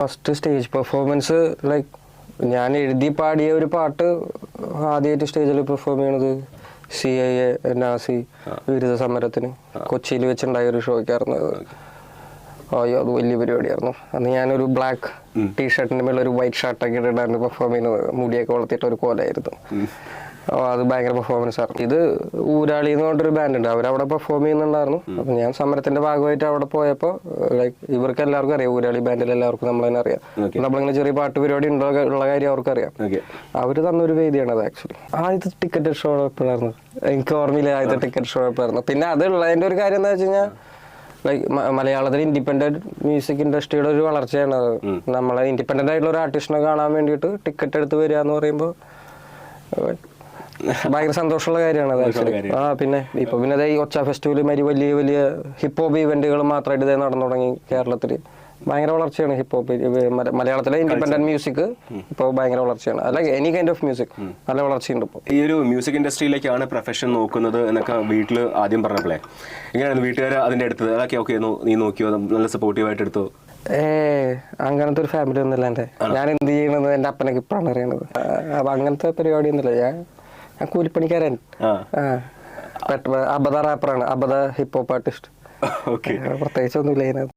First stage performance like ഞാൻ എഴുതി പാടിയ ഒരു പാട്ട് ആദ്യമായിട്ട് സ്റ്റേജിൽ പെർഫോം ചെയ്യണത് CIA നാസി വിരുദ്ധ സമരത്തിന് കൊച്ചിയിൽ വെച്ചുണ്ടായ ഒരു ഷോയ്ക്കായിരുന്നു. അയ്യോ അത് വലിയ പരിപാടിയായിരുന്നു. അന്ന് ഞാനൊരു ബ്ലാക്ക് ടീഷർട്ടിന്റെ മേലെ ഒരു വൈറ്റ് ഷർട്ടൊക്കെ ഇട്ടിട്ടായിരുന്നു പെർഫോം ചെയ്യുന്നത്. മുടിയൊക്കെ വളർത്തിയിട്ട് ഒരു കോലായിരുന്നു. അത് ഭയങ്കര പെർഫോമൻസ് ആയിരുന്നു. ഇത് ഊരാളി എന്ന് പറഞ്ഞൊരു ബാൻഡ് ഉണ്ട്, അവരവിടെ പെർഫോം ചെയ്യുന്നുണ്ടായിരുന്നു. അപ്പം ഞാൻ സമരത്തിന്റെ ഭാഗമായിട്ട് അവിടെ പോയപ്പോൾ ലൈക്ക് ഇവർക്ക് എല്ലാവർക്കും അറിയാം, ഊരാളി ബാൻഡിൽ എല്ലാവർക്കും നമ്മൾ തന്നെ അറിയാം. നമ്മളിങ്ങനെ ചെറിയ പാട്ട് പരിപാടി ഉള്ള കാര്യം അവർക്കറിയാം. അവര് തന്നൊരു വേദിയാണ് അത്. ആക്ച്വലി ആദ്യത്തെ ടിക്കറ്റ് ഷോ എപ്പോഴായിരുന്നു എനിക്ക് ഓർമ്മയില്ല. ആദ്യത്തെ ടിക്കറ്റ് ഷോ എപ്പോഴായിരുന്നു. പിന്നെ അത് ഉള്ളതിന്റെ ഒരു കാര്യം എന്താ വെച്ച് കഴിഞ്ഞാൽ ലൈക്ക് മലയാളത്തിൽ ഇൻഡിപെൻഡന്റ് മ്യൂസിക് ഇൻഡസ്ട്രിയുടെ ഒരു വളർച്ചയാണ് അത്. നമ്മളെ ഇൻഡിപെൻഡന്റ് ആയിട്ടുള്ള ഒരു ആർട്ടിസ്റ്റിനെ കാണാൻ വേണ്ടിയിട്ട് ടിക്കറ്റ് എടുത്ത് വരിക എന്ന് പറയുമ്പോൾ ഭയങ്കര സന്തോഷമുള്ള കാര്യമാണ് അത് ആക്ച്വലി. പിന്നെ ഇപ്പൊ പിന്നെ ഈ ഒച്ച ഫെസ്റ്റിവൽ മാതിരി വലിയ വലിയ ഹിപ്പ് ഹോപ്പ് ഇവന്റുകൾ മാത്രമായിട്ട് ഇതേ നടന്നു തുടങ്ങി കേരളത്തിൽ. ഭയങ്കര വളർച്ചയാണ് ഹിപ്പ് ഹോപ്പ്. മലയാളത്തിലെ ഇൻഡിപെൻഡന്റ് മ്യൂസിക് ഇപ്പോൾ ഭയങ്കര വളർച്ചയാണ്. അല്ല എനി കൈൻഡ് ഓഫ് മ്യൂസിക് നല്ല വളർച്ചയുണ്ട് ഇപ്പോൾ. ഈ ഒരു മ്യൂസിക് ഇൻഡസ്ട്രിയിലേക്കാണ് പ്രൊഫഷൻ നോക്കുന്നത് എന്നൊക്കെ വീട്ടിൽ ആദ്യം പറഞ്ഞപ്പോഴേ എങ്ങനെയാണ് വീട്ടുകാർ അതിന്റെ അടുത്തത്? അതൊക്കെ ഓക്കെ നീ നോക്കിയോ, നല്ല സപ്പോർട്ടീവായിട്ട് എടുത്തോ? അങ്ങനത്തെ ഒരു ഫാമിലി ഒന്നുമില്ല എൻ്റെ. ഞാൻ എന്ത് ചെയ്യണത് എൻ്റെ അപ്പനൊക്കെ ഇപ്പോഴാണ് അറിയണത്. അപ്പൊ അങ്ങനത്തെ പരിപാടി ഒന്നുമില്ല. ഞാൻ കൂലിപ്പണിക്കാരൻ. അബദ റാപ്പറാണ്, അബദ ഹിപ്പ് ഹോപ്പ് ആർട്ടിസ്റ്റ്. ഓക്കെ, പ്രത്യേകിച്ച് ഒന്നുമില്ല.